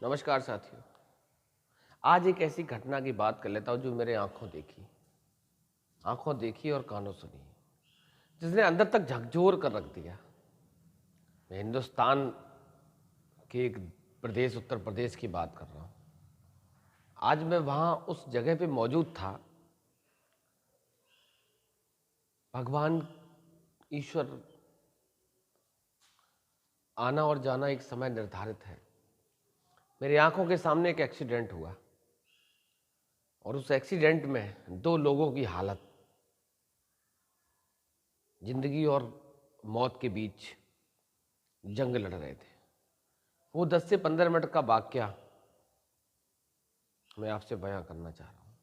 नमस्कार साथियों। आज एक ऐसी घटना की बात कर लेता हूँ जो मेरे आंखों देखी और कानों सुनी, जिसने अंदर तक झकझोर कर रख दिया। मैं हिंदुस्तान के एक प्रदेश उत्तर प्रदेश की बात कर रहा हूँ। आज मैं वहाँ उस जगह पे मौजूद था। भगवान ईश्वर आना और जाना एक समय निर्धारित है। मेरी आंखों के सामने एक एक्सीडेंट हुआ और उस एक्सीडेंट में 2 लोगों की हालत जिंदगी और मौत के बीच जंग लड़ रहे थे। वो 10 से 15 मिनट का वाकया मैं आपसे बयां करना चाह रहा हूं।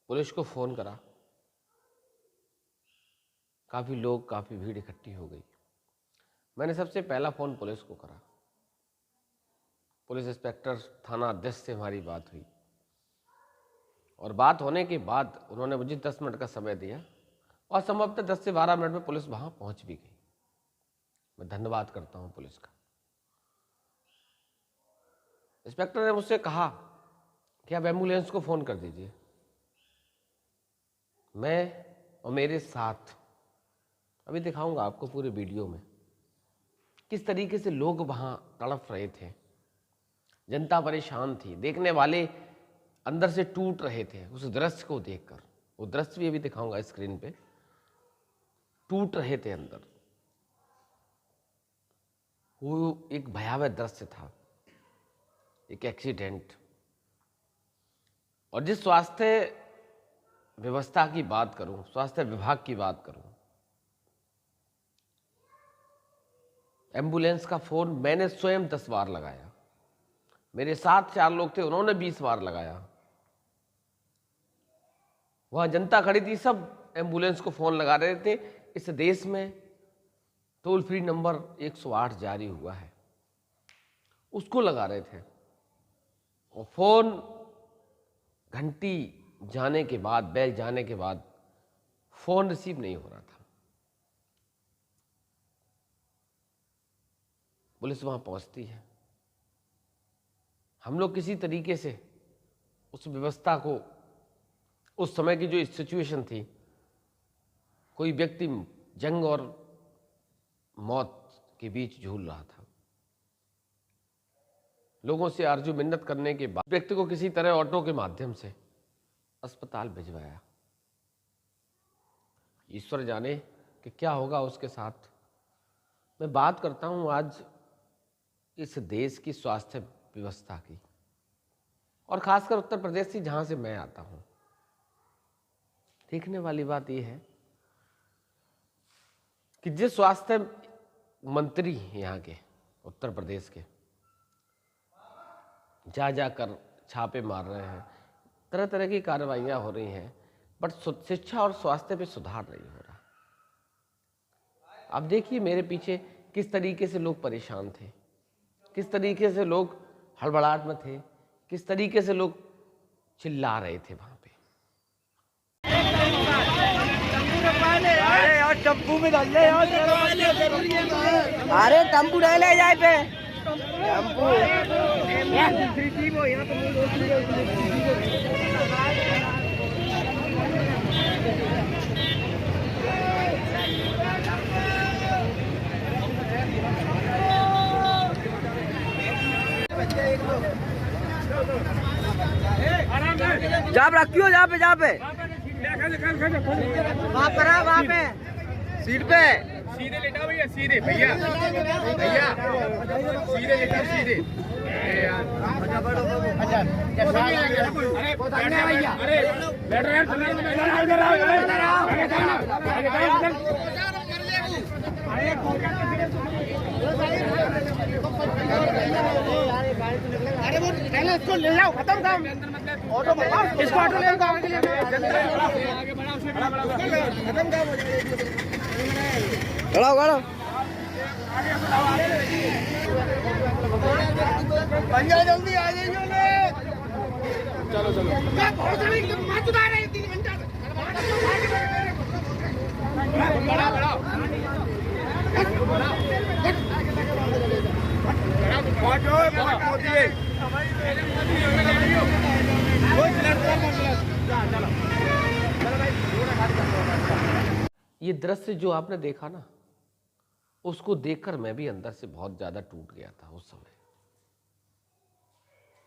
पुलिस को फोन करा, काफी लोग, काफी भीड़ इकट्ठी हो गई। मैंने सबसे पहला फोन पुलिस को करा। पुलिस इंस्पेक्टर थाना अध्यक्ष से हमारी बात हुई और बात होने के बाद उन्होंने मुझे 10 मिनट का समय दिया और संभवतः 10 से 12 मिनट में पुलिस वहां पहुंच भी गई। मैं धन्यवाद करता हूं पुलिस का। इंस्पेक्टर ने मुझसे कहा कि आप एम्बुलेंस को फोन कर दीजिए। मैं और मेरे साथ अभी दिखाऊंगा आपको पूरे वीडियो में किस तरीके से लोग वहां तड़प रहे थे। जनता परेशान थी, देखने वाले अंदर से टूट रहे थे उस दृश्य को देखकर। वो दृश्य भी अभी दिखाऊंगा स्क्रीन पे। टूट रहे थे अंदर। वो एक भयावह दृश्य था, एक एक्सीडेंट। और जिस स्वास्थ्य व्यवस्था की बात करूं, स्वास्थ्य विभाग की बात करूं, एम्बुलेंस का फोन मैंने स्वयं 10 बार लगाया। मेरे साथ 4 लोग थे, उन्होंने 20 बार लगाया। वहां जनता खड़ी थी, सब एम्बुलेंस को फोन लगा रहे थे। इस देश में टोल फ्री नंबर 108 जारी हुआ है, उसको लगा रहे थे। और फोन घंटी जाने के बाद, बेल जाने के बाद फोन रिसीव नहीं हो रहा था। पुलिस वहां पहुंचती है। हम लोग किसी तरीके से उस व्यवस्था को, उस समय की जो सिचुएशन थी, कोई व्यक्ति जंग और मौत के बीच झूल रहा था। लोगों से आरजू मिन्नत करने के बाद व्यक्ति को किसी तरह ऑटो के माध्यम से अस्पताल भिजवाया। ईश्वर जाने कि क्या होगा उसके साथ। मैं बात करता हूं आज इस देश की स्वास्थ्य व्यवस्था की, और खासकर उत्तर प्रदेश से, जहां से मैं आता हूं। देखने वाली बात यह है कि जिस स्वास्थ्य मंत्री यहाँ के उत्तर प्रदेश के जाकर छापे मार रहे हैं, तरह तरह की कार्रवाइयां हो रही हैं, बट शिक्षा और स्वास्थ्य पे सुधार नहीं हो रहा। अब देखिए मेरे पीछे किस तरीके से लोग परेशान थे, किस तरीके से लोग हड़बड़ाहट में थे, किस तरीके से लोग चिल्ला रहे थे वहां पे। अरे यार टम्पू में डाल ले यार, अरे टम्पू डाले जाए पे टम्पू। जहाँ पे रखियो, जहाँ पे वहाँ पे सीट पे सीधे लेटा भैया, सीधे भैया भैया सीधे लेटा, सीधे। अरे बैठ रहे अरे वो पहले इसको ले जाओ, खत्म काम। ऑटो इसको ऑटो ले जाओ, आगे बढ़ाओ, खत्म काम। खड़ा भैया जल्दी आ जाइए। चलो बहुत सारी मत उतार रहे 3 घंटा बढ़ाओ। ये दृश्य जो आपने देखा ना, उसको देखकर मैं भी अंदर से बहुत ज्यादा टूट गया था उस समय।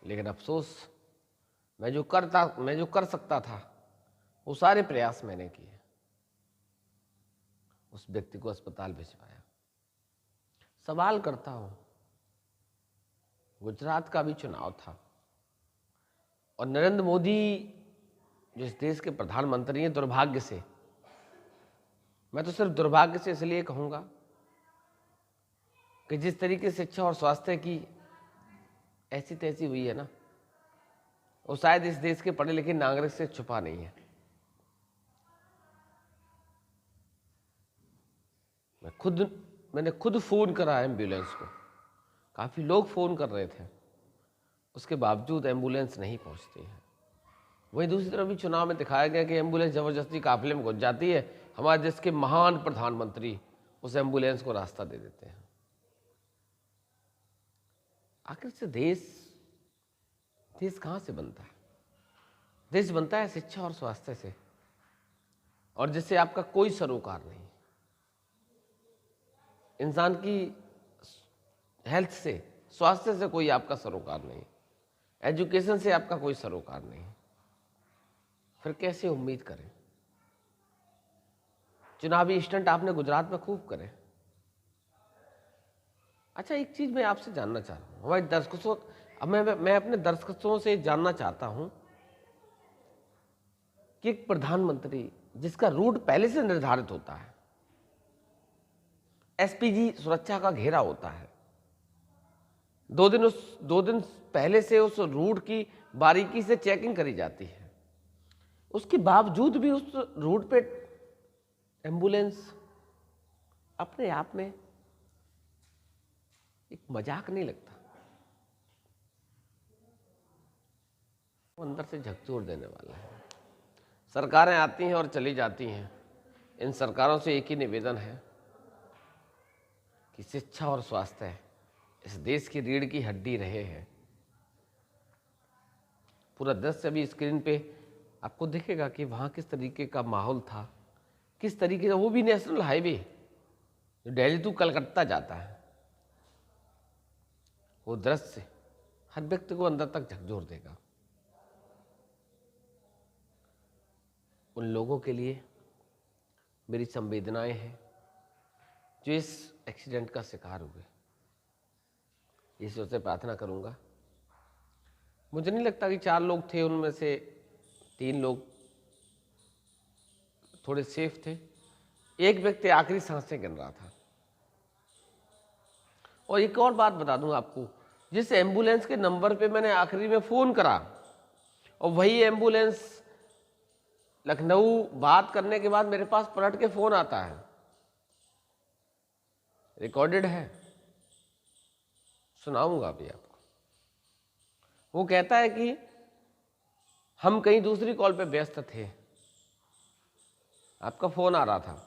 लेकिन अफसोस, मैं जो कर सकता था वो सारे प्रयास मैंने किए। उस व्यक्ति को अस्पताल भिजवाया। सवाल करता हूं, गुजरात का भी चुनाव था और नरेंद्र मोदी जो इस देश के प्रधानमंत्री हैं, दुर्भाग्य से, मैं तो सिर्फ दुर्भाग्य से इसलिए कहूंगा कि जिस तरीके से शिक्षा और स्वास्थ्य की ऐसी तैसी हुई है ना, वो शायद इस देश के पढ़े लिखे नागरिक से छुपा नहीं है। मैंने खुद फोन करा एम्बुलेंस को। काफी लोग फोन कर रहे थे, उसके बावजूद एम्बुलेंस नहीं पहुंचती है। वहीं दूसरी तरफ भी चुनाव में दिखाया गया कि एम्बुलेंस जबरदस्ती काफिले में घुस जाती है। हमारे देश के महान प्रधानमंत्री उस एम्बुलेंस को रास्ता दे देते हैं। आखिर से देश कहां से बनता है? देश बनता है शिक्षा और स्वास्थ्य से, और जिससे आपका कोई सरोकार नहीं। इंसान की हेल्थ से, स्वास्थ्य से कोई आपका सरोकार नहीं, एजुकेशन से आपका कोई सरोकार नहीं। फिर कैसे उम्मीद करें? चुनावी स्टंट आपने गुजरात में खूब करे। अच्छा, एक चीज मैं आपसे जानना चाह रहा हूं, हमारे दर्शकों, मैं अपने दर्शकों से जानना चाहता हूं कि एक प्रधानमंत्री जिसका रूट पहले से निर्धारित होता है, एसपीजी सुरक्षा का घेरा होता है, दो दिन पहले से उस रूट की बारीकी से चेकिंग करी जाती है, उसके बावजूद भी उस रूट पे एम्बुलेंस अपने आप में एक मजाक नहीं लगता? वो अंदर से झकझोर देने वाला है। सरकारें आती हैं और चली जाती हैं। इन सरकारों से एक ही निवेदन है कि शिक्षा और स्वास्थ्य इस देश की रीढ़ की हड्डी रहे हैं। पूरा दृश्य अभी स्क्रीन पे आपको दिखेगा कि वहाँ किस तरीके का माहौल था, किस तरीके का, वो भी नेशनल हाईवे जो दिल्ली टू कलकत्ता जाता है। वो दृश्य हर व्यक्ति को अंदर तक झकझोर देगा। उन लोगों के लिए मेरी संवेदनाएं हैं जो इस एक्सीडेंट का शिकार हुए। ईश्वर से प्रार्थना करूंगा, मुझे नहीं लगता कि 4 लोग थे, उनमें से 3 लोग थोड़े सेफ थे। एक व्यक्ति आखिरी सांसें गिन रहा था। और एक और बात बता दूं आपको, जिस एम्बुलेंस के नंबर पे मैंने आखिरी में फोन करा, और वही एम्बुलेंस लखनऊ बात करने के बाद मेरे पास पलट के फोन आता है, रिकॉर्डेड है, सुनाऊंगा अभी आपको। वो कहता है कि हम कहीं दूसरी कॉल पे व्यस्त थे, आपका फोन आ रहा था।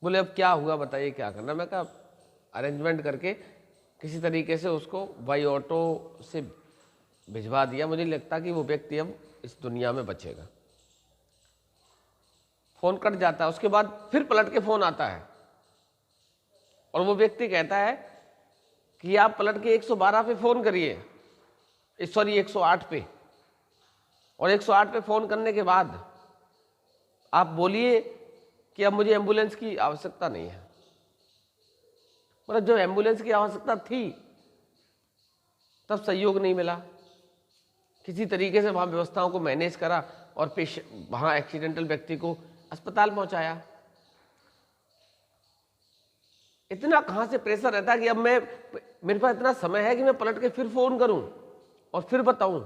बोले अब क्या हुआ बताइए, क्या करना? मैं कहा अरेंजमेंट करके किसी तरीके से उसको बाई ऑटो से भिजवा दिया। मुझे लगता कि वो व्यक्ति अब इस दुनिया में बचेगा। फोन कट जाता है, उसके बाद फिर पलट के फोन आता है और वो व्यक्ति कहता है कि आप पलट के 112 पे फोन करिए, सॉरी 108 पे, और 108 पे फोन करने के बाद आप बोलिए कि अब मुझे एम्बुलेंस की आवश्यकता नहीं है। मतलब जब एम्बुलेंस की आवश्यकता थी तब सहयोग नहीं मिला। किसी तरीके से वहां व्यवस्थाओं को मैनेज करा और वहां एक्सीडेंटल व्यक्ति को अस्पताल पहुंचाया। इतना कहां से प्रेशर रहता है कि अब मेरे पास इतना समय है कि मैं पलट के फिर फोन करूं और फिर बताऊं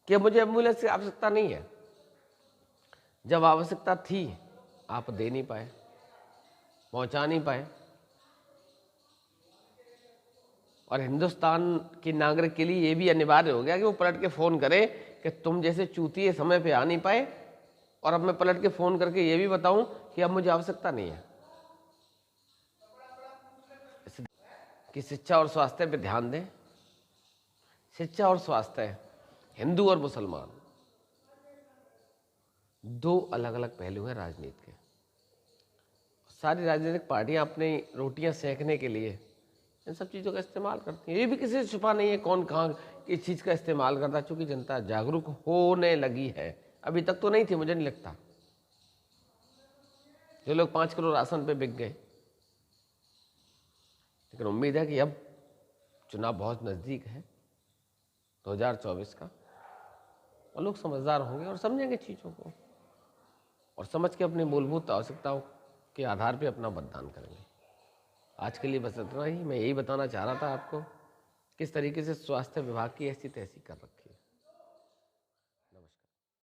कि मुझे एम्बुलेंस की आवश्यकता नहीं है। जब आवश्यकता थी आप दे नहीं पाए, पहुंचा नहीं पाए। और हिंदुस्तान के नागरिक के लिए यह भी अनिवार्य हो गया कि वो पलट के फोन करे कि तुम जैसे चूतिए समय पे आ नहीं पाए, और अब मैं पलट के फोन करके ये भी बताऊं कि अब मुझे आवश्यकता नहीं है। कि शिक्षा और स्वास्थ्य पे ध्यान दें। शिक्षा और स्वास्थ्य, हिंदू और मुसलमान, दो अलग अलग पहलू हैं राजनीति के। सारी राजनीतिक पार्टियां अपनी रोटियां सेकने के लिए इन सब चीज़ों का इस्तेमाल करती हैं। ये भी किसी से छुपा नहीं है कौन कहाँ किस चीज़ का इस्तेमाल करता है, चूँकि जनता जागरूक होने लगी है। अभी तक तो नहीं थी, मुझे नहीं लगता। जो लोग 5 किलो राशन पे बिक गए, लेकिन उम्मीद है कि अब चुनाव बहुत नज़दीक है 2024 का, और लोग समझदार होंगे और समझेंगे चीज़ों को, और समझ के अपनी मूलभूत आवश्यकताओं के आधार पे अपना मतदान करेंगे। आज के लिए बस इतना ही। मैं यही बताना चाह रहा था आपको किस तरीके से स्वास्थ्य विभाग की ऐसी तैसी कर रखी।